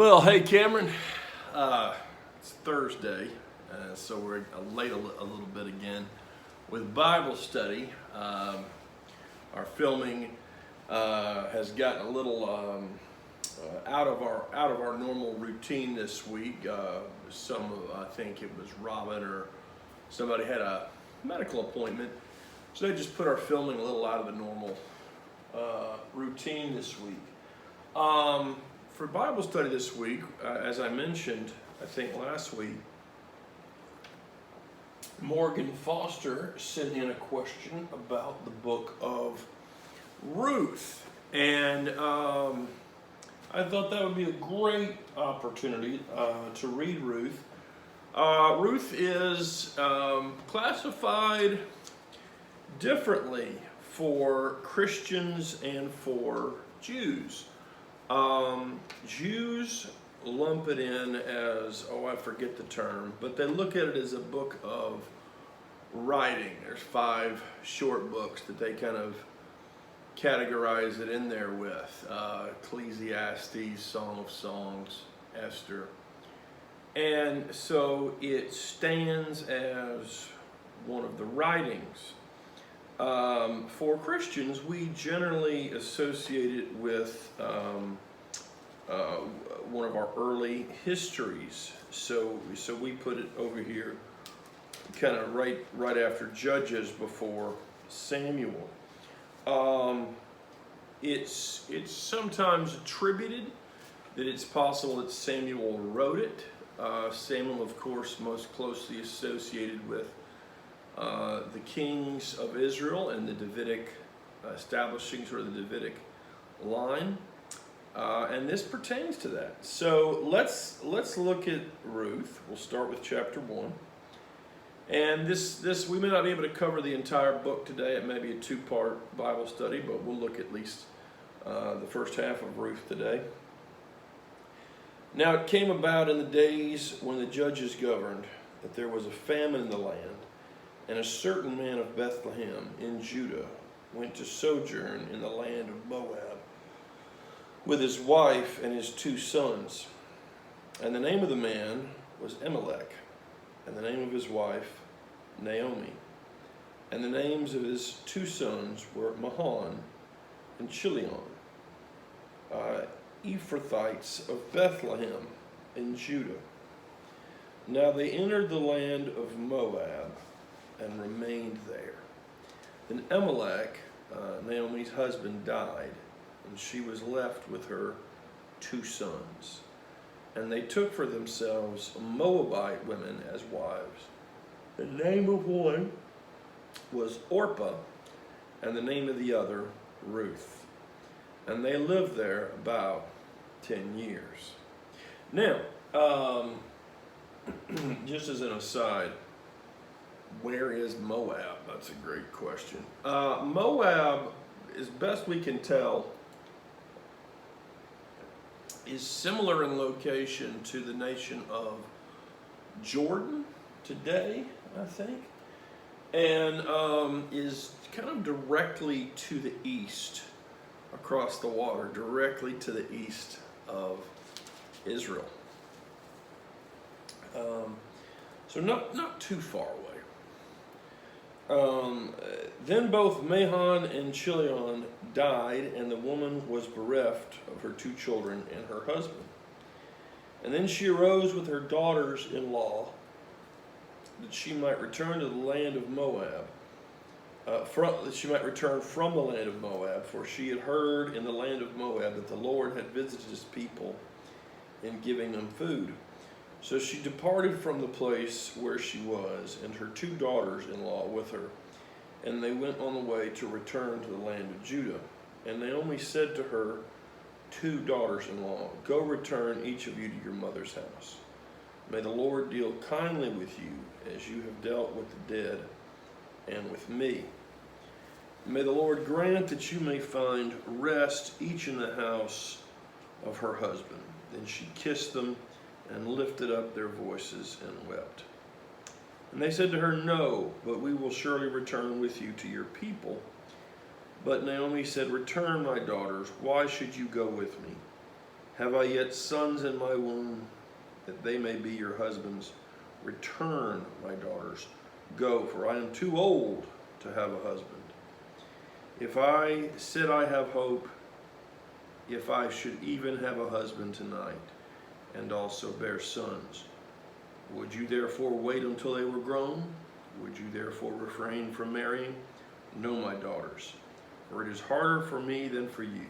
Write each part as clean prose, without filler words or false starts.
Well, hey Cameron, it's Thursday, so we're late a little bit again with Bible study. Our filming has gotten a little out of our normal routine this week. I think it was Robin or somebody had a medical appointment, so they just put our filming a little out of the normal routine this week. For Bible study this week, as I mentioned, I think last week, Morgan Foster sent in a question about the book of Ruth. And I thought that would be a great opportunity to read Ruth. Ruth is classified differently for Christians and for Jews. Jews lump it in as, I forget the term, but they look at it as a book of writing. There's 5 short books that they kind of categorize it in there with. Ecclesiastes, Song of Songs, Esther. And so it stands as one of the writings. For Christians, we generally associate it with one of our early histories. So we put it over here, kind of right after Judges, before Samuel. It's sometimes attributed that it's possible that Samuel wrote it. Samuel, of course, most closely associated with the kings of Israel and the Davidic, establishing sort of the Davidic line, and this pertains to that. So let's look at Ruth. We'll start with chapter 1, and this we may not be able to cover the entire book today. It may be a 2-part Bible study, but we'll look at least the first half of Ruth today. Now it came about in the days when the judges governed that there was a famine in the land. And a certain man of Bethlehem in Judah went to sojourn in the land of Moab with his wife and his 2 sons. And the name of the man was Elimelech, and the name of his wife Naomi. And the names of his 2 sons were Mahlon and Chilion, Ephrathites of Bethlehem in Judah. Now they entered the land of Moab and remained there. Then Elimelech, Naomi's husband, died, and she was left with her 2 sons. And they took for themselves Moabite women as wives. The name of one was Orpah, and the name of the other Ruth. And they lived there about 10 years. Now, just as an aside, where is Moab? That's a great question. Moab, as best we can tell, is similar in location to the nation of Jordan today, I think, and is kind of directly to the east, across the water, directly to the east of Israel. So not too far away. Then both Mahlon and Chilion died, and the woman was bereft of her 2 children and her husband. And then she arose with her daughters-in-law, that she might return to the land of Moab, that she might return from the land of Moab, for she had heard in the land of Moab that the Lord had visited his people in giving them food. So she departed from the place where she was, and her 2 daughters-in-law with her, and they went on the way to return to the land of Judah. And Naomi said to her 2 daughters-in-law, "Go return each of you to your mother's house. May the Lord deal kindly with you as you have dealt with the dead and with me. May the Lord grant that you may find rest each in the house of her husband." Then she kissed them and lifted up their voices and wept. And they said to her, "No, but we will surely return with you to your people." But Naomi said, "Return, my daughters. Why should you go with me? Have I yet sons in my womb, that they may be your husbands? Return, my daughters, go, for I am too old to have a husband. If I said I have hope, if I should even have a husband tonight, and also bear sons, would you therefore wait until they were grown? Would you therefore refrain from marrying? No, my daughters, for it is harder for me than for you.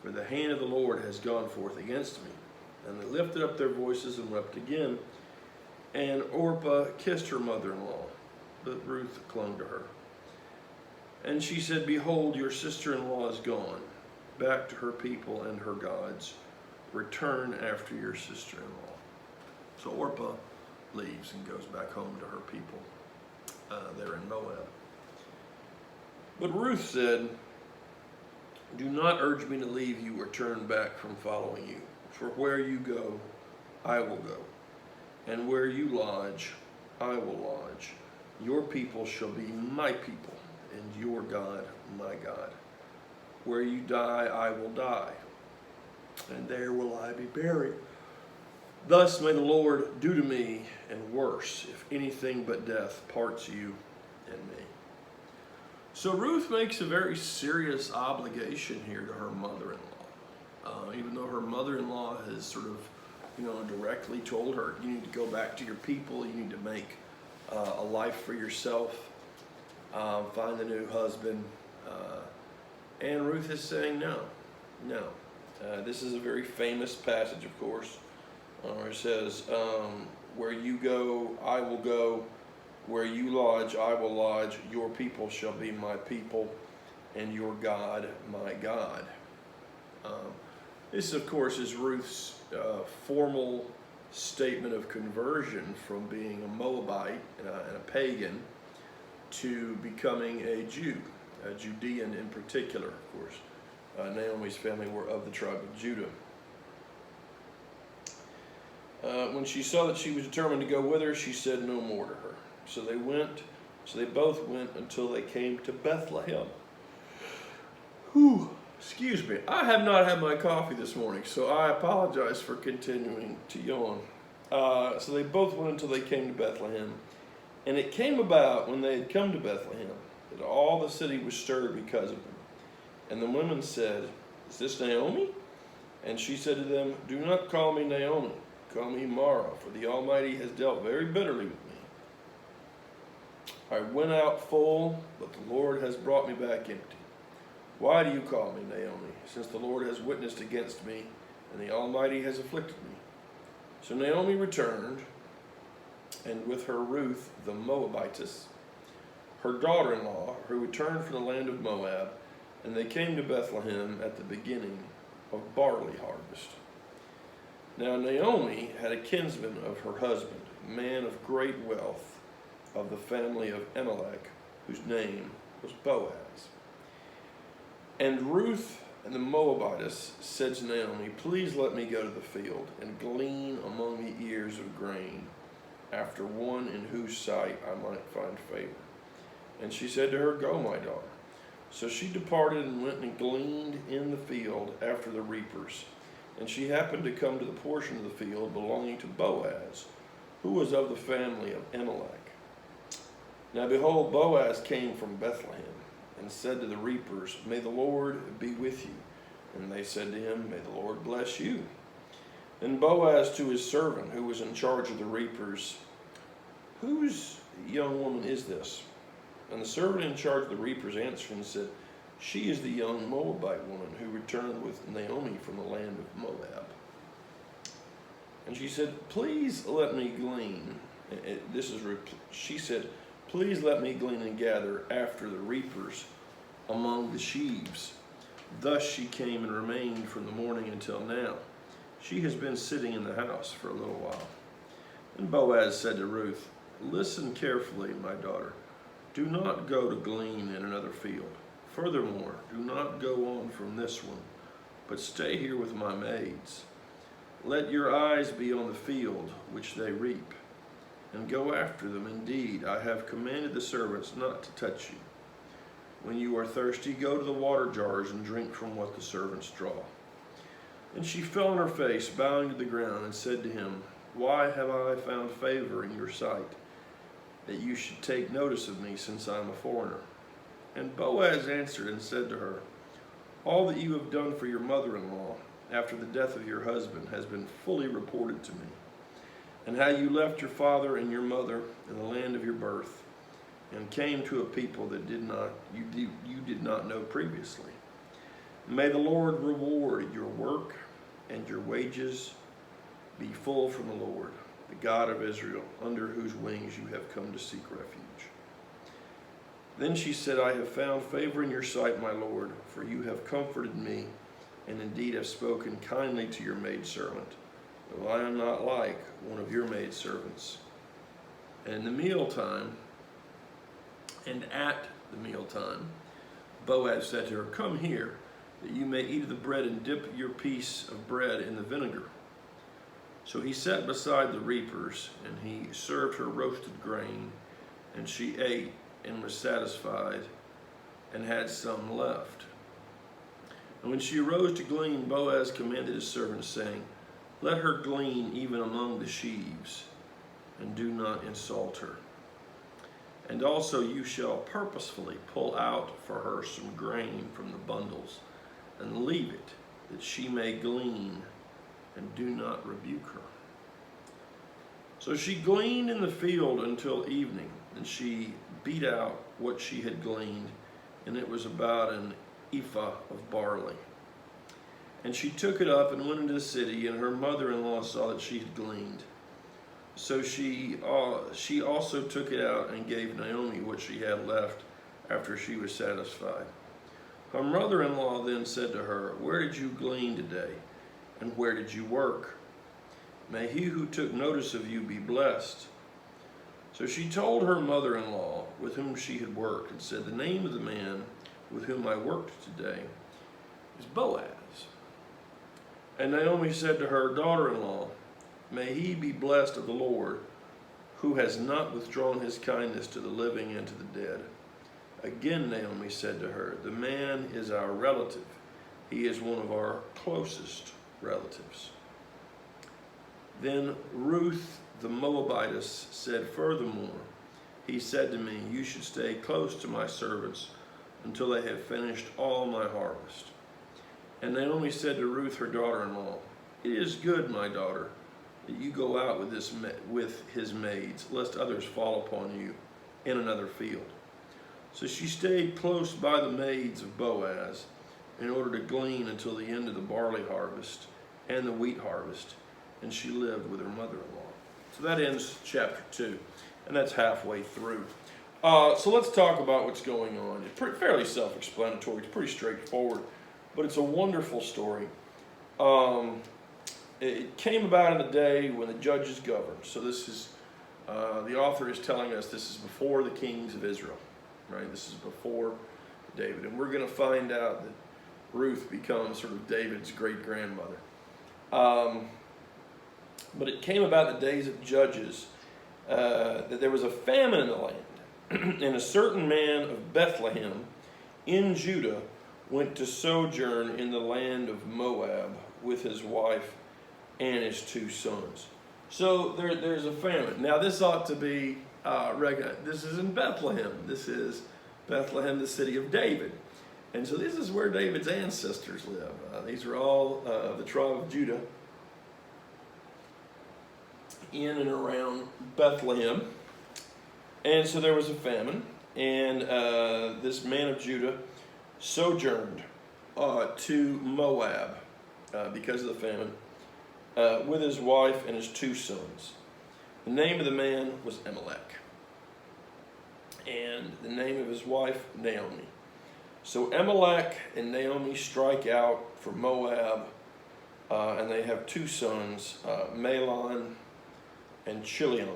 For the hand of the Lord has gone forth against me. And they lifted up their voices and wept again. And Orpah kissed her mother-in-law, but Ruth clung to her. And she said, behold, your sister-in-law is gone, back to her people and her gods. Return after your sister-in-law. So Orpah leaves and goes back home to her people there in Moab. But Ruth said, do not urge me to leave you or turn back from following you. For where you go, I will go. And where you lodge, I will lodge. Your people shall be my people, and your God, my God. Where you die, I will die, and there will I be buried. Thus may the Lord do to me, and worse, if anything but death parts you and me. So Ruth makes a very serious obligation here to her mother-in-law. Even though her mother-in-law has sort of, directly told her, you need to go back to your people, you need to make a life for yourself, find a new husband. And Ruth is saying no. This is a very famous passage, of course, where it says, where you go, I will go. Where you lodge, I will lodge. Your people shall be my people, and your God, my God. This, of course, is Ruth's formal statement of conversion from being a Moabite and a pagan to becoming a Jew, a Judean in particular, of course. Naomi's family were of the tribe of Judah. When she saw that she was determined to go with her, she said no more to her. So they both went until they came to Bethlehem. Whew, excuse me. I have not had my coffee this morning, so I apologize for continuing to yawn. So they both went until they came to Bethlehem. And it came about when they had come to Bethlehem that all the city was stirred because of them. And the women said, is this Naomi? And she said to them, do not call me Naomi. Call me Mara, for the Almighty has dealt very bitterly with me. I went out full, but the Lord has brought me back empty. Why do you call me Naomi, since the Lord has witnessed against me, and the Almighty has afflicted me? So Naomi returned, and with her Ruth the Moabitess, her daughter-in-law, who returned from the land of Moab, and they came to Bethlehem at the beginning of barley harvest. Now Naomi had a kinsman of her husband, a man of great wealth, of the family of Elimelech, whose name was Boaz. And Ruth and the Moabitess said to Naomi, please let me go to the field and glean among the ears of grain, after one in whose sight I might find favor. And she said to her, go, my daughter. So she departed and went and gleaned in the field after the reapers. And she happened to come to the portion of the field belonging to Boaz, who was of the family of Elimelech. Now behold, Boaz came from Bethlehem, and said to the reapers, may the Lord be with you. And they said to him, may the Lord bless you. Then Boaz to his servant, who was in charge of the reapers, whose young woman is this? And the servant in charge of the reapers answered and said, she is the young Moabite woman who returned with Naomi from the land of Moab. And she said, please let me glean. She said, please let me glean and gather after the reapers among the sheaves. Thus she came and remained from the morning until now. She has been sitting in the house for a little while. And Boaz said to Ruth, listen carefully, my daughter. Do not go to glean in another field. Furthermore, do not go on from this one, but stay here with my maids. Let your eyes be on the field which they reap, and go after them. Indeed, I have commanded the servants not to touch you. When you are thirsty, go to the water jars and drink from what the servants draw. And she fell on her face, bowing to the ground, and said to him, Why have I found favor in your sight, that you should take notice of me, since I am a foreigner? And Boaz answered and said to her, All that you have done for your mother-in-law after the death of your husband has been fully reported to me, and how you left your father and your mother in the land of your birth, and came to a people that you did not know previously. May the Lord reward your work, and your wages be full from the Lord, the God of Israel, under whose wings you have come to seek refuge. Then she said, I have found favor in your sight, my Lord, for you have comforted me, and indeed have spoken kindly to your maidservant, though I am not like one of your maidservants. And in the mealtime, and at the mealtime, Boaz said to her, Come here, that you may eat of the bread and dip your piece of bread in the vinegar. So he sat beside the reapers, and he served her roasted grain, and she ate and was satisfied, and had some left. And when she arose to glean, Boaz commanded his servants, saying, Let her glean even among the sheaves, and do not insult her. And also you shall purposefully pull out for her some grain from the bundles, and leave it, that she may glean, and do not rebuke her. So she gleaned in the field until evening, and she beat out what she had gleaned, and it was about an ephah of barley. And she took it up and went into the city, and her mother-in-law saw that she had gleaned. So she also took it out and gave Naomi what she had left after she was satisfied. Her mother-in-law then said to her, Where did you glean today, and where did you work? May he who took notice of you be blessed. So she told her mother-in-law with whom she had worked, and said, The name of the man with whom I worked today is Boaz. And Naomi said to her daughter-in-law, May he be blessed of the Lord, who has not withdrawn his kindness to the living and to the dead. Again Naomi said to her, The man is our relative. He is one of our closest relatives. Then Ruth the Moabitess said, Furthermore, he said to me, You should stay close to my servants until they have finished all my harvest. And Naomi said to Ruth her daughter-in-law, It is good, my daughter, that you go out with his maids, lest others fall upon you in another field. So she stayed close by the maids of Boaz in order to glean until the end of the barley harvest and the wheat harvest, and she lived with her mother-in-law. So that ends chapter 2, and that's halfway through. So let's talk about what's going on. It's fairly self-explanatory. It's pretty straightforward, but it's a wonderful story. It came about in the day when the judges governed. So this is, the author is telling us this is before the kings of Israel, right? This is before David. And we're going to find out that Ruth becomes sort of David's great-grandmother. But it came about the days of judges that there was a famine in the land. And a certain man of Bethlehem in Judah went to sojourn in the land of Moab with his wife and his 2 sons. So there's a famine. Now this ought to be recognized. This is in Bethlehem. This is Bethlehem, the city of David. And so this is where David's ancestors live. These are all the tribe of Judah in and around Bethlehem. And so there was a famine, and this man of Judah sojourned to Moab because of the famine with his wife and his 2 sons. The name of the man was Elimelech, and the name of his wife Naomi. So Elimelech and Naomi strike out for Moab, and they have 2 sons, Mahlon and Chilion,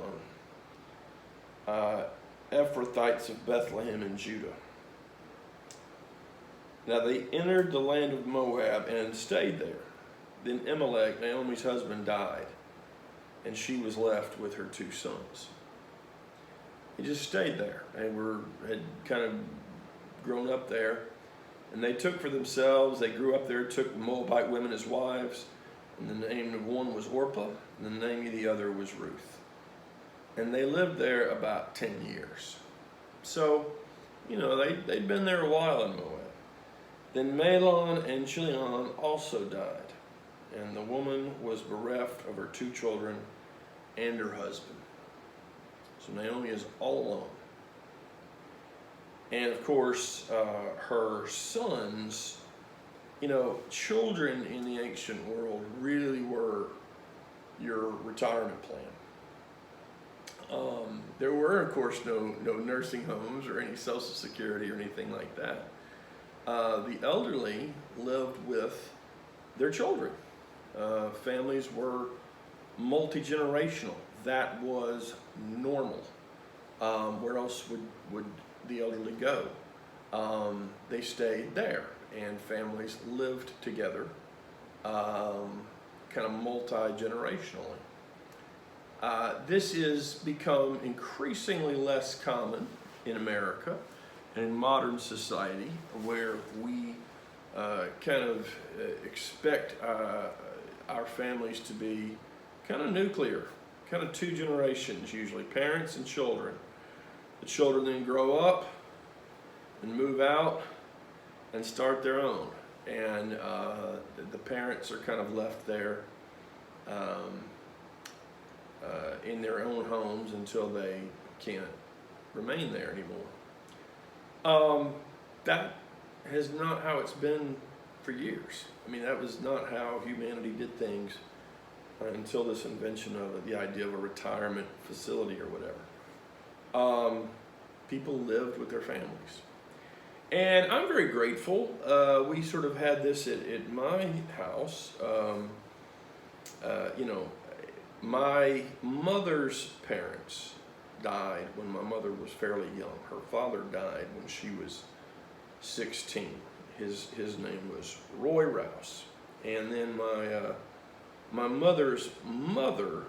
Ephrathites of Bethlehem in Judah. Now they entered the land of Moab and stayed there. Then Elimelech, Naomi's husband, died, and she was left with her 2 sons. He just stayed there. They had kind of grown up there, And they took for themselves, they grew up there, took Moabite women as wives. And the name of one was Orpah, and the name of the other was Ruth. And they lived there about 10 years. So, they'd been there a while in Moab. Then Mahlon and Chilion also died, and the woman was bereft of her 2 children and her husband. So Naomi is all alone. And of course, her sons, children in the ancient world really were your retirement plan. There were, of course, no nursing homes or any Social Security or anything like that. The elderly lived with their children. Families were multi-generational. That was normal. Where else would the elderly go? They stayed there, and families lived together, kind of multi-generationally. This has become increasingly less common in America and in modern society, where we kind of expect our families to be kind of nuclear, kind of 2 generations usually, parents and children. The children then grow up and move out and start their own, and the parents are kind of left there in their own homes until they can't remain there anymore. That is not how it's been for years. I mean, that was not how humanity did things until this invention of the idea of a retirement facility or whatever. People lived with their families. And I'm very grateful. We sort of had this at my house. My mother's parents died when my mother was fairly young. Her father died when she was 16. His name was Roy Rouse. And then my mother's mother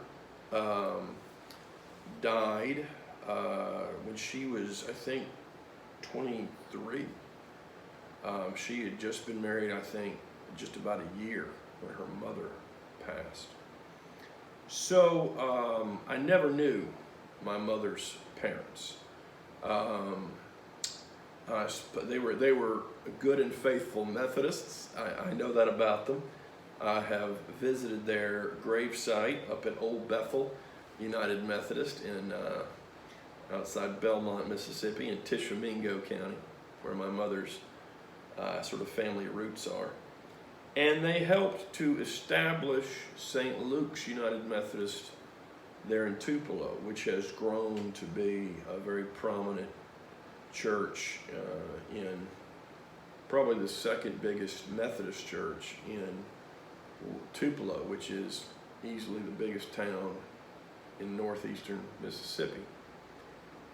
died when she was, I think, 23. She had just been married, I think, just about a year when her mother passed. So I never knew my mother's parents. They were good and faithful Methodists. I know that about them. I have visited their gravesite up at Old Bethel United Methodist in outside Belmont, Mississippi, in Tishomingo County, where my mother's sort of family roots are. And they helped to establish St. Luke's United Methodist there in Tupelo, which has grown to be a very prominent church in probably the second biggest Methodist church in Tupelo, which is easily the biggest town in northeastern Mississippi.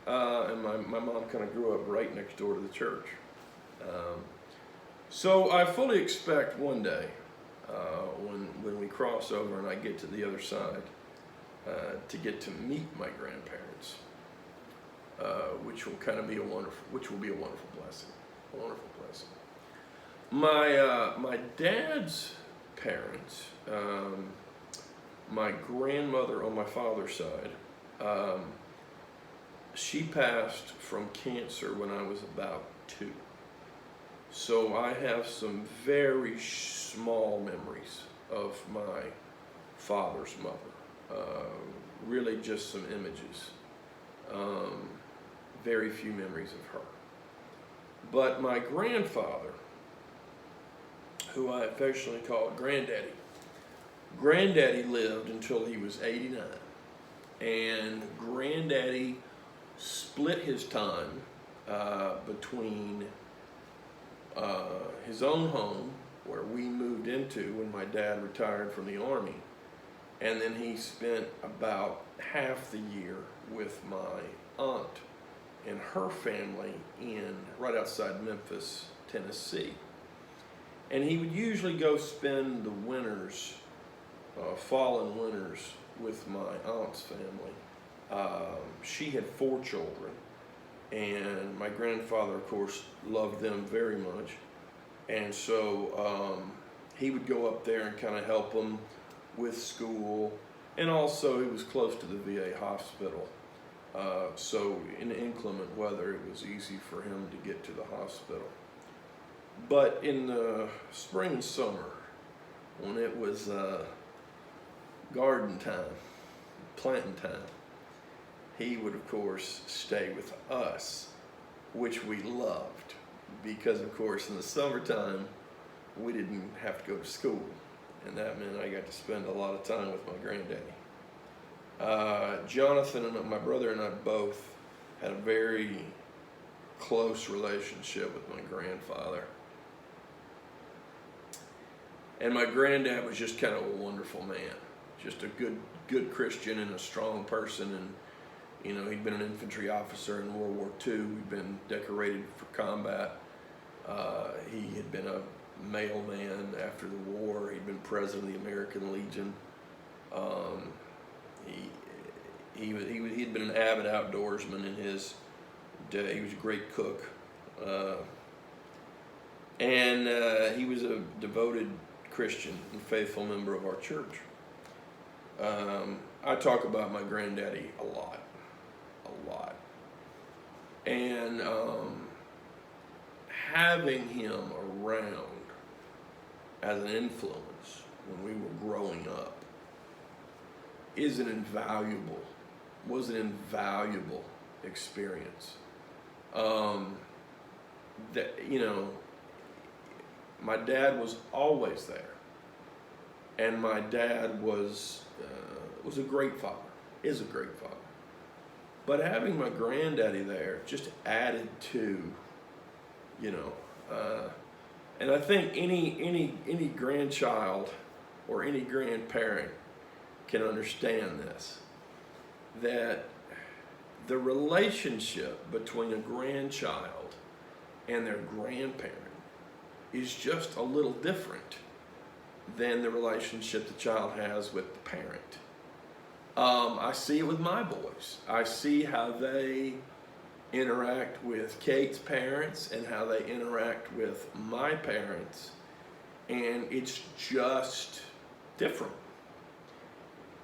And my mom kind of grew up right next door to the church. So I fully expect one day, when we cross over and I get to the other side, to get to meet my grandparents, which will be a wonderful blessing. A wonderful blessing. My dad's parents, my grandmother on my father's side, she passed from cancer when I was about 2. So I have some very small memories of my father's mother. Really just some images. Very few memories of her. But my grandfather, who I affectionately called Granddaddy lived until he was 89. And Granddaddy split his time between his own home, where we moved into when my dad retired from the Army, and then he spent about half the year with my aunt and her family right outside Memphis, Tennessee. And he would usually go spend the winters, fall and winters, with my aunt's family. She had 4 children, and my grandfather, of course, loved them very much. And so he would go up there and kind of help him with school. And also, he was close to the VA hospital. So in inclement weather, it was easy for him to get to the hospital. But in the spring and summer, when it was garden time, planting time, he would, of course, stay with us, which we loved, because, of course, in the summertime, we didn't have to go to school, and that meant I got to spend a lot of time with my granddaddy. Jonathan and my brother and I both had a very close relationship with my grandfather. And my granddad was just kind of a wonderful man, just a good Christian and a strong person. And, you know, he'd been an infantry officer in World War II. He'd been decorated for combat. He had been a mailman after the war. He'd been president of the American Legion. He'd been an avid outdoorsman in his day. He was a great cook. And he was a devoted Christian and faithful member of our church. I talk about my granddaddy a lot. And having him around as an influence when we were growing up was an invaluable experience. That, you know, my dad was always there, and my dad was a great father, is a great father. But having my granddaddy there just added to, you know, and I think any grandchild or any grandparent can understand this, that the relationship between a grandchild and their grandparent is just a little different than the relationship the child has with the parent. I see it with my boys. I see how they interact with Kate's parents and how they interact with my parents, and it's just different.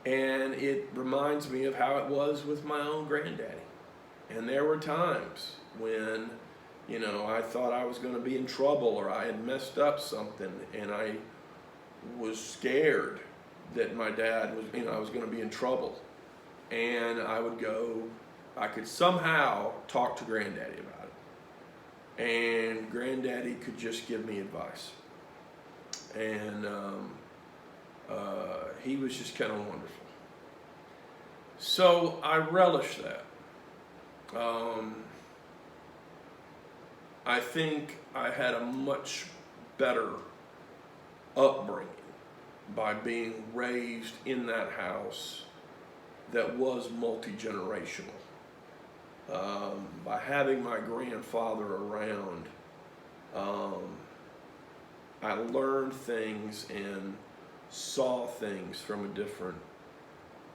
And it reminds me of how it was with my own granddaddy. And there were times when, you know, I thought I was going to be in trouble or I had messed up something, and I was scared that my dad was, you know, I was going to be in trouble. And I could somehow talk to Granddaddy about it. And Granddaddy could just give me advice. And he was just kind of wonderful. So I relish that. I think I had a much better upbringing by being raised in that house that was multi-generational. By having my grandfather around, I learned things and saw things from a different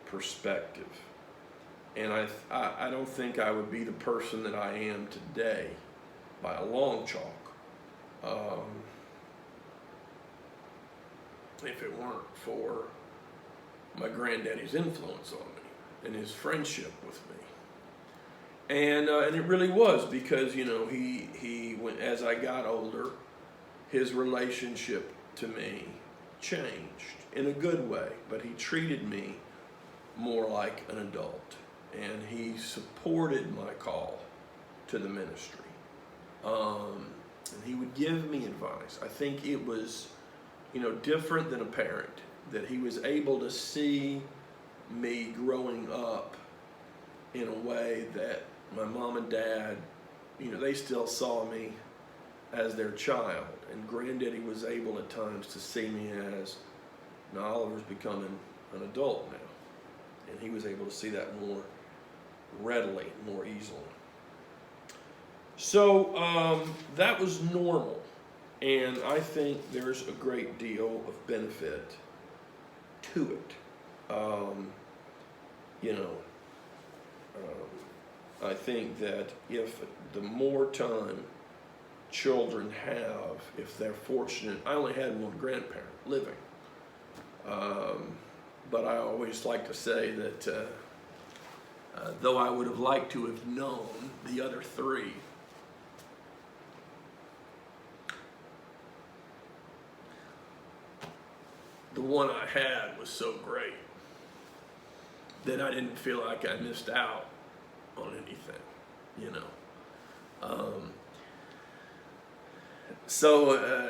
perspective. And I don't think I would be the person that I am today by a long chalk if it weren't for my granddaddy's influence on me and his friendship with me. And it really was because, you know, he when, as I got older, his relationship to me changed in a good way, but he treated me more like an adult, and he supported my call to the ministry. And he would give me advice. I think it was, you know, different than a parent, that he was able to see me growing up in a way that my mom and dad, you know, they still saw me as their child. And Granddaddy was able at times to see me as, now Oliver's becoming an adult now. And he was able to see that more readily, more easily. So that was normal. And I think there's a great deal of benefit to it. You know, I think that if the more time children have if they're fortunate. I only had one grandparent living, but I always like to say that though I would have liked to have known the other three, the one I had was so great that I didn't feel like I missed out on anything, you know.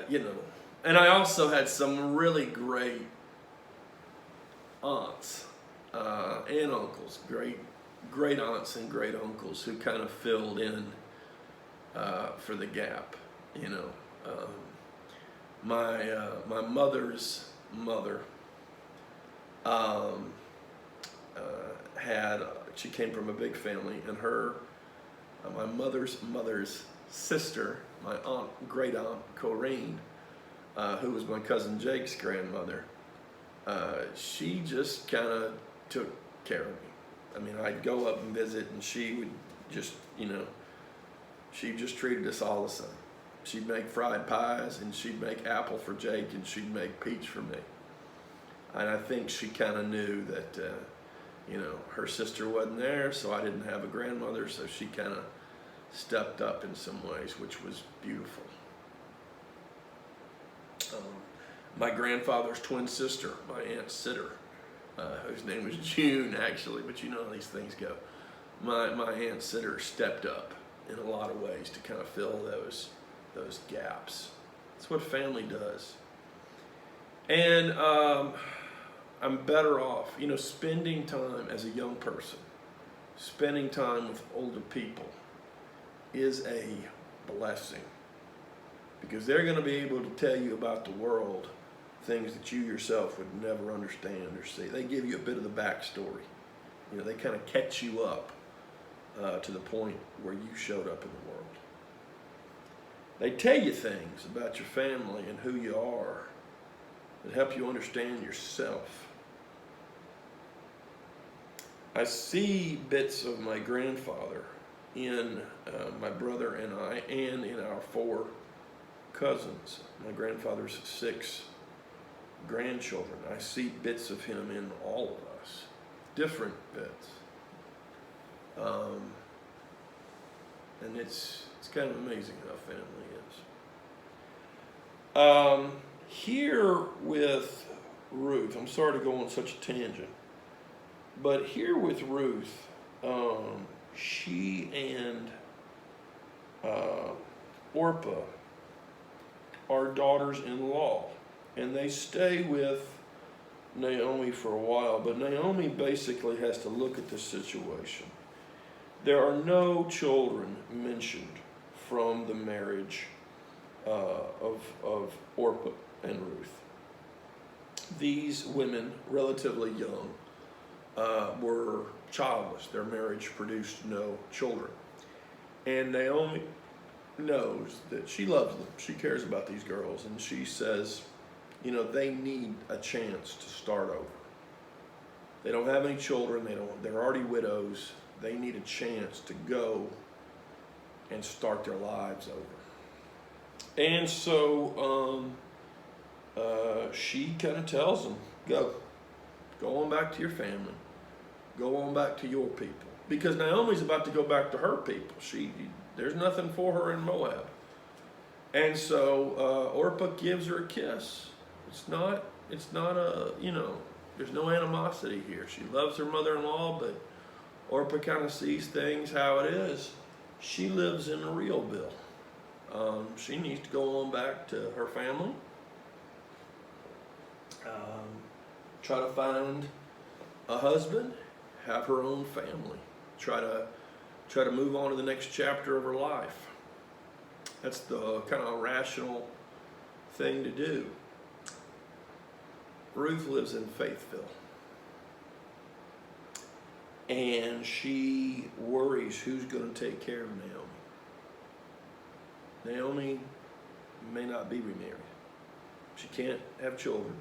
You know, and I also had some really great aunts and uncles, great aunts and great uncles who kind of filled in for the gap, you know. My mother's mother she came from a big family, and my mother's sister, my great aunt Corrine, who was my cousin Jake's grandmother, she just kind of took care of me. I mean, I'd go up and visit, and she would just, you know, she just treated us all the same. She'd make fried pies, and she'd make apple for Jake, and she'd make peach for me. And I think she kind of knew that, you know, her sister wasn't there, so I didn't have a grandmother, so she kind of stepped up in some ways, which was beautiful. My grandfather's twin sister, my Aunt Sitter, whose name was June, actually, but you know how these things go. My Aunt Sitter stepped up in a lot of ways to kind of fill those gaps. That's what family does. And I'm better off, you know, spending time as a young person, spending time with older people is a blessing, because they're going to be able to tell you about the world, things that you yourself would never understand or see. They give you a bit of the backstory. You know, they kind of catch you up to the point where you showed up in the world. They tell you things about your family and who you are that help you understand yourself. I see bits of my grandfather in my brother and I, and in our 4 cousins. My grandfather's 6 grandchildren. I see bits of him in all of us, different bits. And it's kind of amazing how family is. Here with Ruth, I'm sorry to go on such a tangent, but here with Ruth, she and Orpah are daughters-in-law, and they stay with Naomi for a while, but Naomi basically has to look at the situation. There are no children mentioned from the marriage of Orpah and Ruth. These women, relatively young, were childless. Their marriage produced no children. And Naomi knows that she loves them. She cares about these girls, and she says, you know, they need a chance to start over. They don't have any children. They're already widows. They need a chance to go and start their lives over. And so she kind of tells them, go on back to your family. Go on back to your people. Because Naomi's about to go back to her people. There's nothing for her in Moab. And so Orpah gives her a kiss. It's not a, you know, there's no animosity here. She loves her mother-in-law, but Orpah kind of sees things how it is. She lives in Realville. She needs to go on back to her family. Try to find a husband, have her own family. Try to move on to the next chapter of her life. That's the kind of rational thing to do. Ruth lives in Faithville, and she worries who's going to take care of Naomi. Naomi may not be remarried. She can't have children.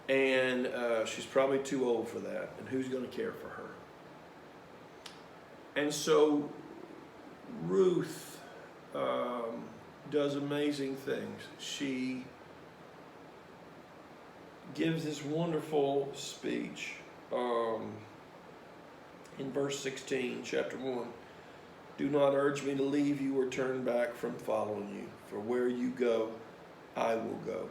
And she's probably too old for that. And who's going to care for her? And so Ruth does amazing things. She gives this wonderful speech in verse 16, chapter 1. Do not urge me to leave you or turn back from following you, for where you go, I will go,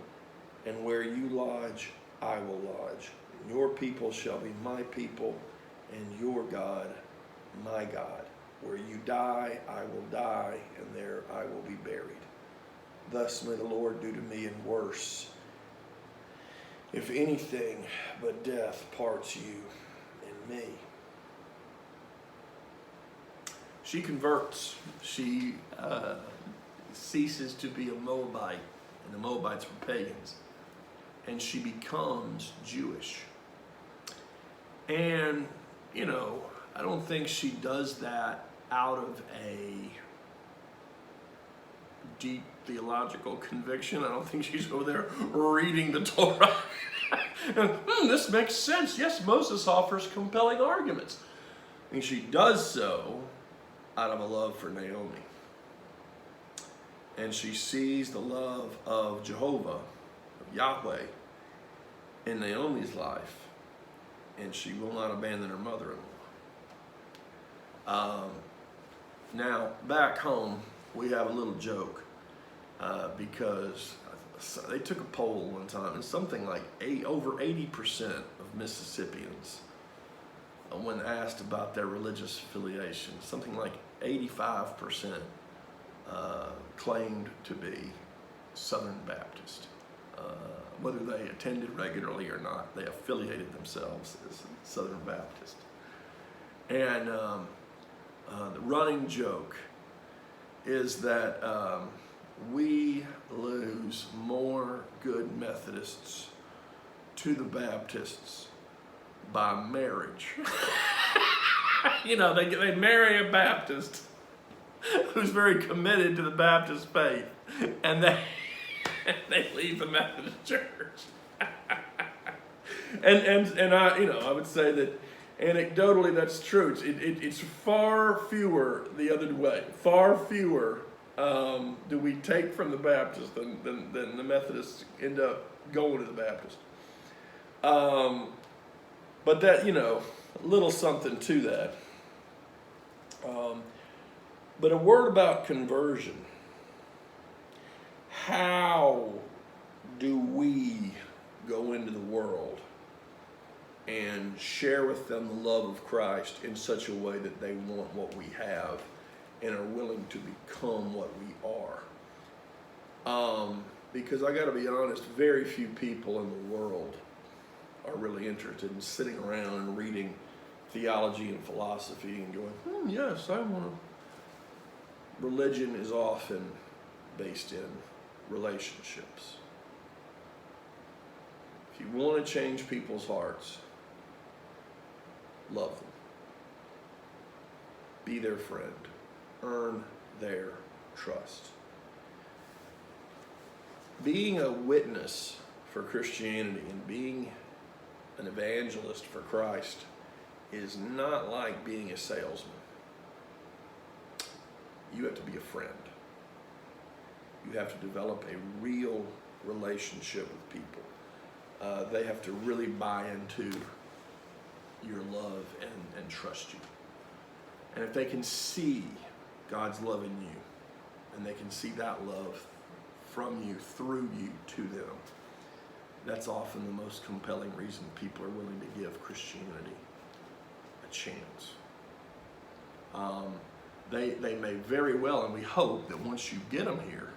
and where you lodge, I will lodge. And your people shall be my people, and your God, my God. Where you die, I will die, and there I will be buried. Thus may the Lord do to me and worse, if anything but death parts you and me. She converts. She ceases to be a Moabite, and the Moabites were pagans, and she becomes Jewish. And, you know, I don't think she does that out of a deep theological conviction. I don't think she's over there reading the Torah. And, this makes sense. Yes, Moses offers compelling arguments. And she does so out of a love for Naomi. And she sees the love of Jehovah, of Yahweh, in Naomi's life. And she will not abandon her mother-in-law. Now, back home, we have a little joke because they took a poll one time, and something like over 80% of Mississippians, when asked about their religious affiliation, something like 85% claimed to be Southern Baptist. Whether they attended regularly or not, they affiliated themselves as Southern Baptist. And the running joke is that we lose more good Methodists to the Baptists by marriage. You know, they marry a Baptist who's very committed to the Baptist faith, and they leave the Methodist church. and I would say that anecdotally that's true. It's far fewer the other way. Far fewer do we take from the Baptist than the Methodists end up going to the Baptist. But that, a little something to that. But a word about conversion. How do we go into the world and share with them the love of Christ in such a way that they want what we have and are willing to become what we are? Because I got to be honest, very few people in the world are really interested in sitting around and reading theology and philosophy and going, yes, I want to. Religion is often based in relationships. If you want to change people's hearts, love them. Be their friend. Earn their trust. Being a witness for Christianity and being an evangelist for Christ is not like being a salesman. You have to be a friend. You have to develop a real relationship with people. They have to really buy into your love and trust you. And if they can see God's love in you, and they can see that love from you, through you, to them, that's often the most compelling reason people are willing to give Christianity a chance. They may very well, and we hope that once you get them here,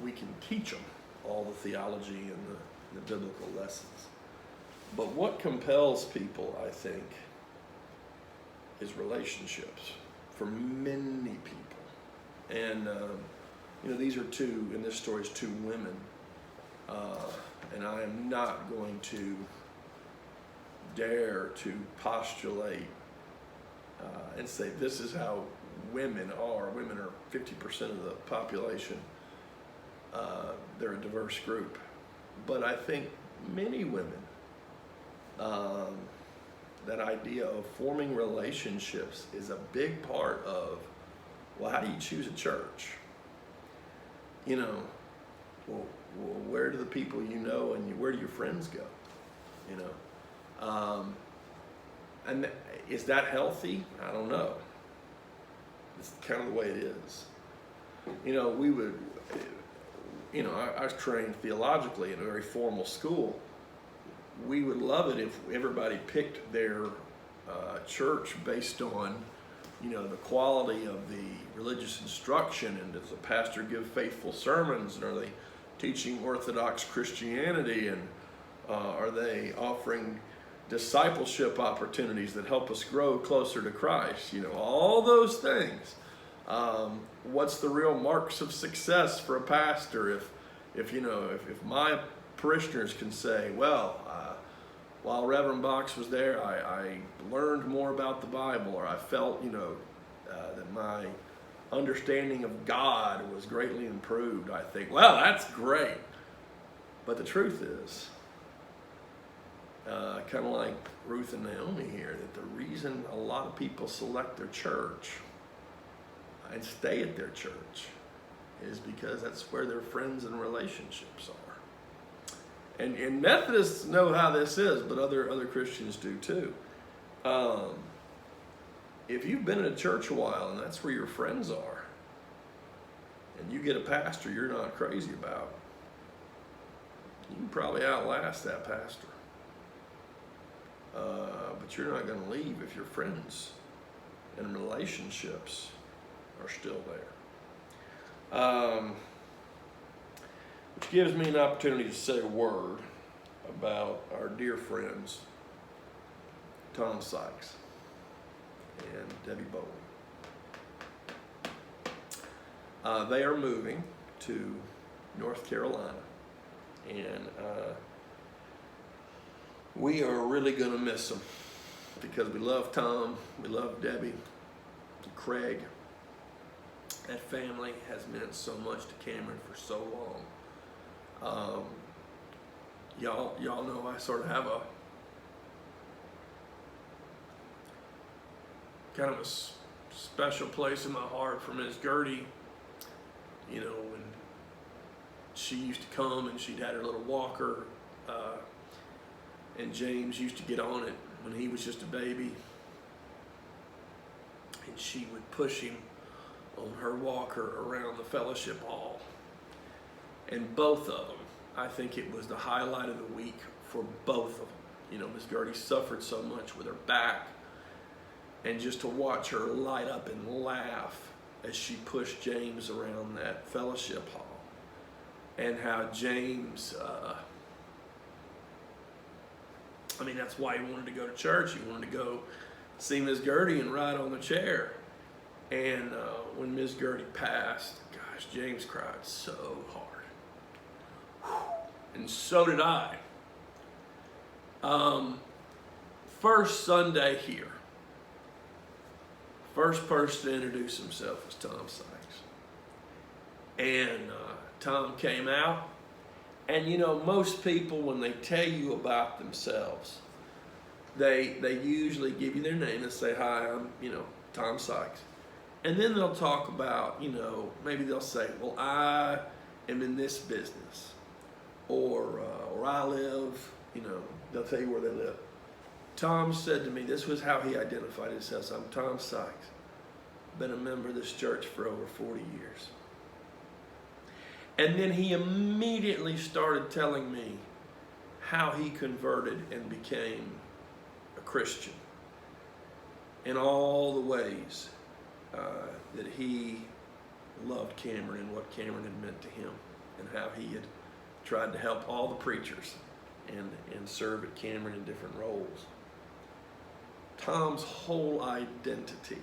we can teach them all the theology and the biblical lessons. But what compels people, I think, is relationships for many people. And, these are in this story is two women. And I am not going to dare to postulate and say this is how women are. Women are 50% of the population. They're a diverse group. But I think many women, that idea of forming relationships is a big part of well, how do you choose a church? You know, well, where do the people you know and where do your friends go? You know, and is that healthy? I don't know. It's kind of the way it is. You know, we would, you know, I was trained theologically in a very formal school. We would love it if everybody picked their church based on, you know, the quality of the religious instruction, and does the pastor give faithful sermons, and are they teaching Orthodox Christianity, and are they offering discipleship opportunities that help us grow closer to Christ? You know, all those things. What's the real marks of success for a pastor? If you know, if my parishioners can say, well, while Reverend Box was there, I learned more about the Bible, or I felt, you know, that my understanding of God was greatly improved, I think, well, that's great. But the truth is, kind of like Ruth and Naomi here, that the reason a lot of people select their church and stay at their church is because that's where their friends and relationships are. And Methodists know how this is, but other Christians do too. If you've been in a church a while and that's where your friends are, and you get a pastor you're not crazy about, you can probably outlast that pastor. But you're not going to leave if your friends and relationships are still there. Which gives me an opportunity to say a word about our dear friends, Tom Sykes and Debbie Bowen. They are moving to North Carolina, and we are really going to miss them because we love Tom, we love Debbie, Craig. That family has meant so much to Cameron for so long. Y'all know I sort of have a kind of a special place in my heart for Miss Gertie. You know, when she used to come and she'd had her little walker, and James used to get on it when he was just a baby, and she would push him on her walker around the fellowship hall. And both of them, I think it was the highlight of the week for both of them. You know, Miss Gertie suffered so much with her back, and just to watch her light up and laugh as she pushed James around that fellowship hall, and how James, I mean, that's why he wanted to go to church. He wanted to go see Miss Gertie and ride on the chair. And when Miss Gertie passed, gosh, James cried so hard. And so did I. First Sunday here, first person to introduce himself was Tom Sykes. And Tom came out. And you know, most people, when they tell you about themselves, they usually give you their name and say, hi, I'm, you know, Tom Sykes. And then they'll talk about, you know, maybe they'll say, well, I am in this business. Or I live, you know, they'll tell you where they live. Tom said to me, this was how he identified himself. I'm Tom Sykes. Been a member of this church for over 40 years. And then he immediately started telling me how he converted and became a Christian, in all the ways that he loved Cameron and what Cameron had meant to him, and how he had tried to help all the preachers and serve at Cameron in different roles. Tom's whole identity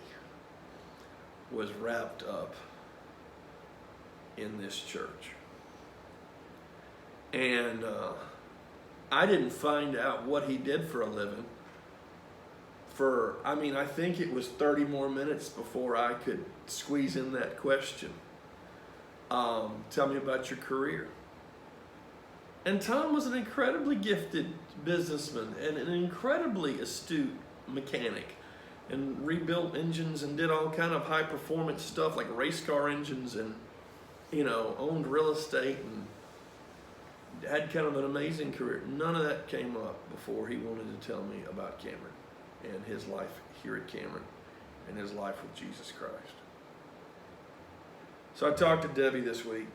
was wrapped up in this church. And I didn't find out what he did for a living for, I think it was 30 more minutes before I could squeeze in that question. Tell me about your career. And Tom was an incredibly gifted businessman and an incredibly astute mechanic. and rebuilt engines and did all kind of high performance stuff like race car engines, and owned real estate and had kind of an amazing career. None of that came up before he wanted to tell me about Cameron and his life here at Cameron and his life with Jesus Christ. So I talked to Debbie this week,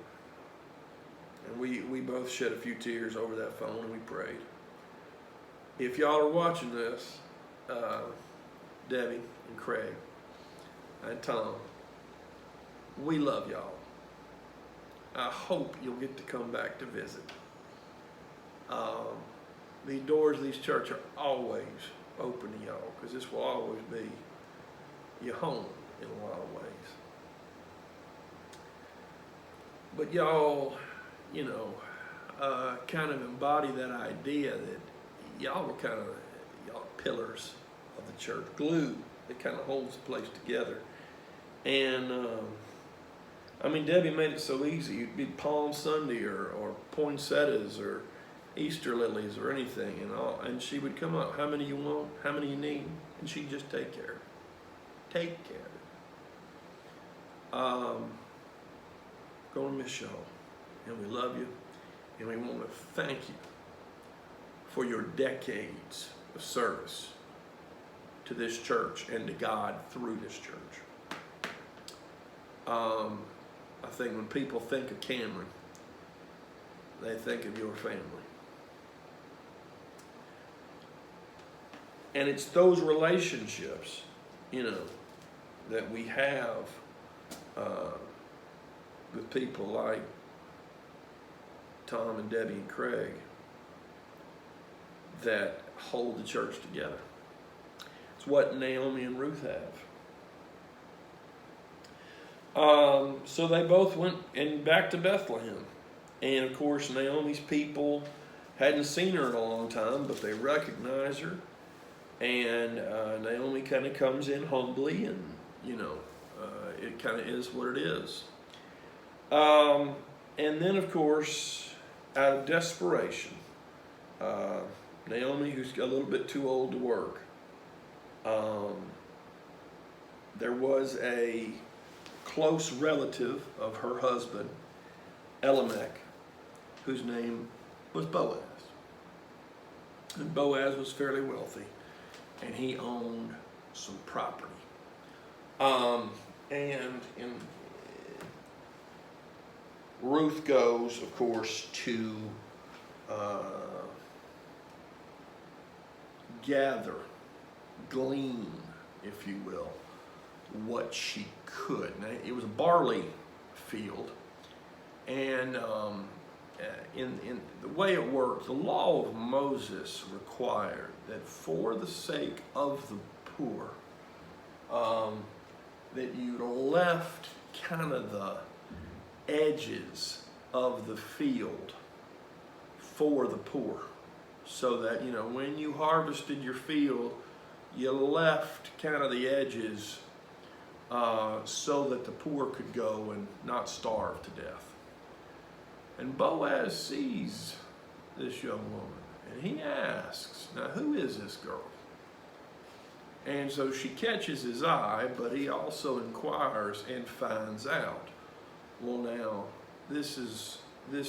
and we both shed a few tears over that phone, and we prayed. If y'all are watching this, Debbie and Craig and Tom, we love y'all. I hope you'll get to come back to visit. The doors of these churches are always open to y'all, because this will always be your home in a lot of ways. But y'all, kind of embody that idea that y'all were kind of pillars of the church, glue that kind of holds the place together. And Debbie made it so easy. You'd be Palm Sunday or poinsettias or Easter lilies or anything, and she would come up. How many you want? How many you need? And she'd just take care of it. Take care of it. Gonna miss y'all, and we love you, and we want to thank you for your decades of service to this church and to God through this church. I think when people think of Cameron, they think of your family. And it's those relationships, that we have with people like Tom and Debbie and Craig that hold the church together. It's what Naomi and Ruth have. So they both went back to Bethlehem. And of course, Naomi's people hadn't seen her in a long time, but they recognized her. And Naomi kind of comes in humbly, and it kind of is what it is. And then, of course, out of desperation, Naomi, who's a little bit too old to work, there was a close relative of her husband, Elimelech, whose name was Boaz. And Boaz was fairly wealthy, and he owned some property. And Ruth goes, of course, to gather, glean, if you will, what she could. Now, it was a barley field, and in the way it worked, the law of Moses required that for the sake of the poor, that you left kind of the edges of the field for the poor, so that when you harvested your field, you left kind of the edges so that the poor could go and not starve to death. And Boaz sees this young woman, and he asks, now who is this girl? And so she catches his eye, but he also inquires and finds out, well, now this is the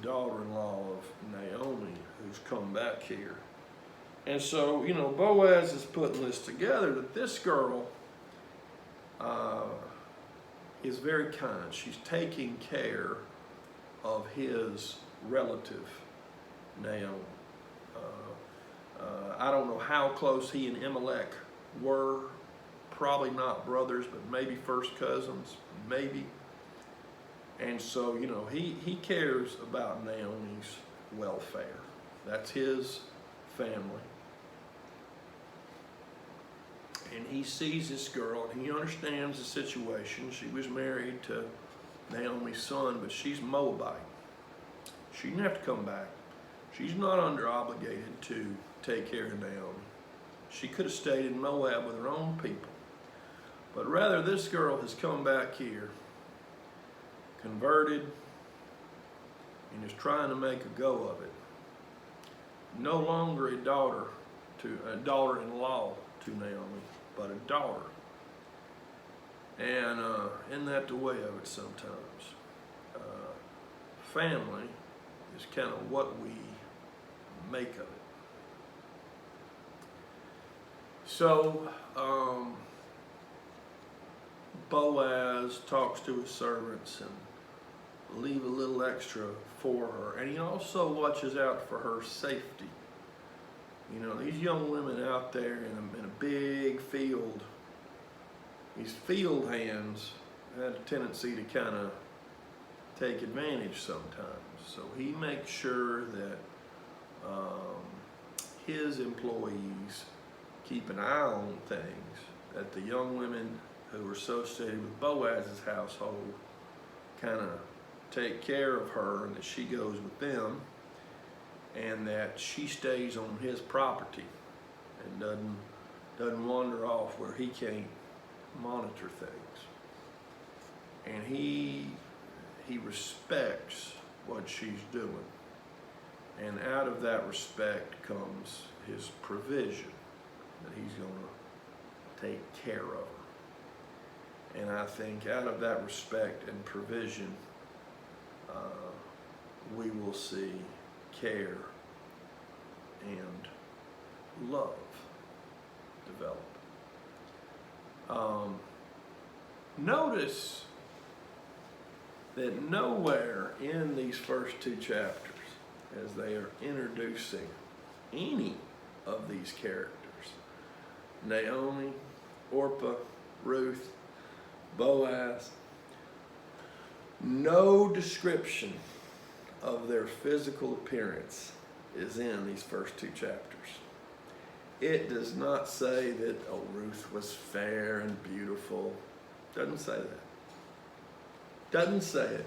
daughter-in-law of Naomi who's come back here. And so, Boaz is putting this together, that this girl is very kind. She's taking care of his relative, Naomi. I don't know how close he and Elimelech were. Probably not brothers, but maybe first cousins, maybe. And so, he cares about Naomi's welfare. That's his family. And he sees this girl, and he understands the situation. She was married to Naomi's son, but she's Moabite. She didn't have to come back. She's not under obligated to take care of Naomi. She could have stayed in Moab with her own people. But rather, this girl has come back here, converted, and is trying to make a go of it. No longer a daughter-in-law to Naomi, but a daughter. And isn't that the way of it sometimes? Family is kind of what we make of it. So Boaz talks to his servants and leave a little extra for her. And he also watches out for her safety. You know, these young women out there in a big field, these field hands had a tendency to kind of take advantage sometimes. So he makes sure that his employees keep an eye on things, that the young women who are associated with Boaz's household kind of take care of her, and that she goes with them, and that she stays on his property and doesn't wander off where he can't monitor things. And he respects what she's doing, and out of that respect comes his provision, that he's going to take care of her. And I think out of that respect and provision, we will see care and love develop. Notice that nowhere in these first two chapters, as they are introducing any of these characters, Naomi, Orpah, Ruth, Boaz, no description of their physical appearance is in these first two chapters. It does not say that, oh, Ruth was fair and beautiful. Doesn't say that. Doesn't say it.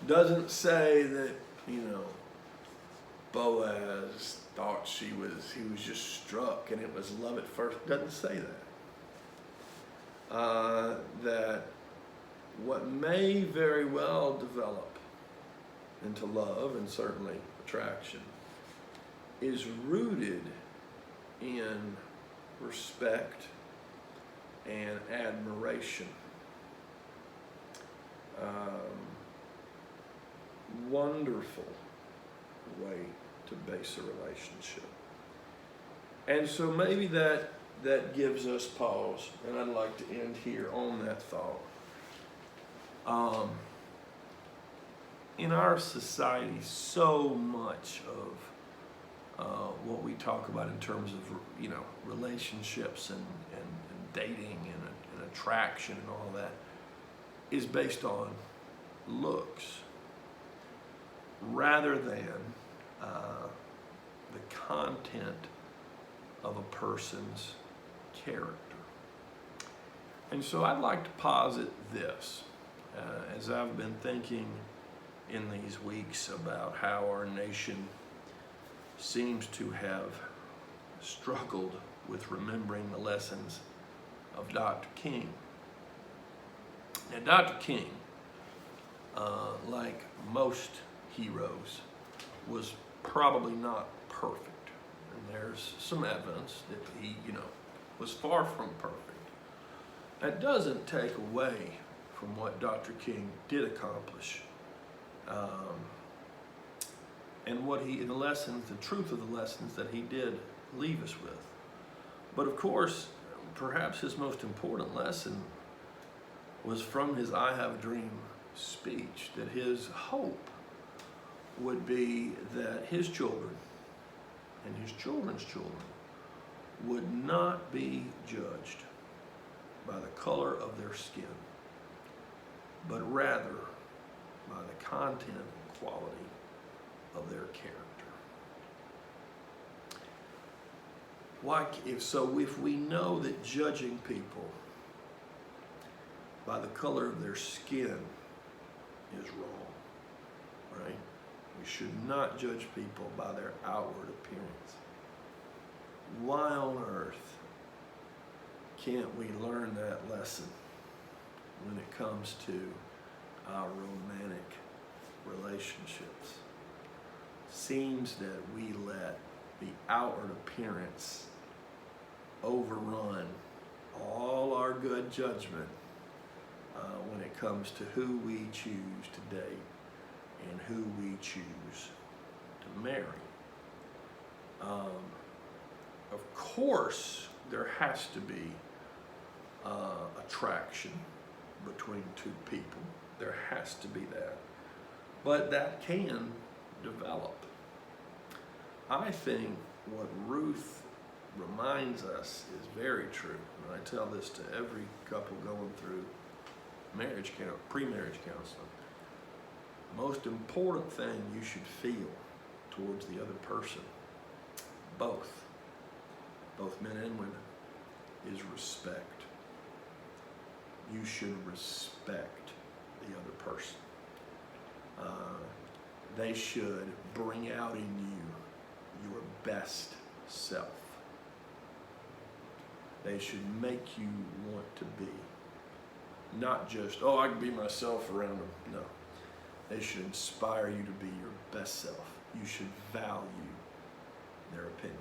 Doesn't say that, you know, Boaz thought he was just struck and it was love at first. Doesn't say that. That what may very well develop into love and certainly attraction is rooted in respect and admiration. Wonderful way to base a relationship. And so maybe that gives us pause, and I'd like to end here on that thought. In our society, so much of what we talk about in terms of, you know, relationships and dating and attraction and all that is based on looks rather than the content of a person's character. And so I'd like to posit this as I've been thinking in these weeks about how our nation seems to have struggled with remembering the lessons of Dr. King. Now, Dr. King, like most heroes, was probably not perfect. And there's some evidence that he, you know, was far from perfect. That doesn't take away from what Dr. King did accomplish. And the lessons, the truth of the lessons that he did leave us with. But of course, perhaps his most important lesson was from his I Have a Dream speech, that his hope would be that his children and his children's children would not be judged by the color of their skin, but rather by the content and quality of their character. If we know that judging people by the color of their skin is wrong, right? We should not judge people by their outward appearance. Why on earth can't we learn that lesson when it comes to our romantic relationships? Seems that we let the outward appearance overrun all our good judgment when it comes to who we choose to date and who we choose to marry. Of course, there has to be attraction between two people. There has to be that. But that can develop. I think what Ruth reminds us is very true. And I tell this to every couple going through pre-marriage counseling. Most important thing you should feel towards the other person, both men and women, is respect. You should respect the other person. They should bring out in you your best self. They should make you want to be. Not just, oh, I can be myself around them. No. They should inspire you to be your best self. You should value their opinion.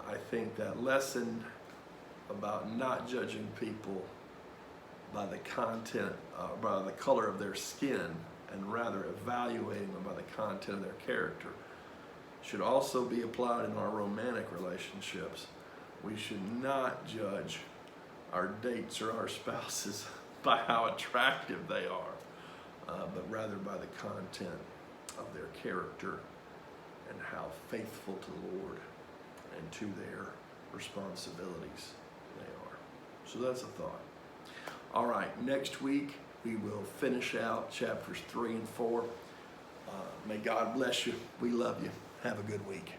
I think that lesson about not judging people by the content, by the color of their skin, and rather evaluating them by the content of their character, should also be applied in our romantic relationships. We should not judge our dates or our spouses by how attractive they are, but rather by the content of their character and how faithful to the Lord and to their responsibilities they are. So that's a thought. All right, next week we will finish out chapters 3 and 4. May God bless you. We love you. Have a good week.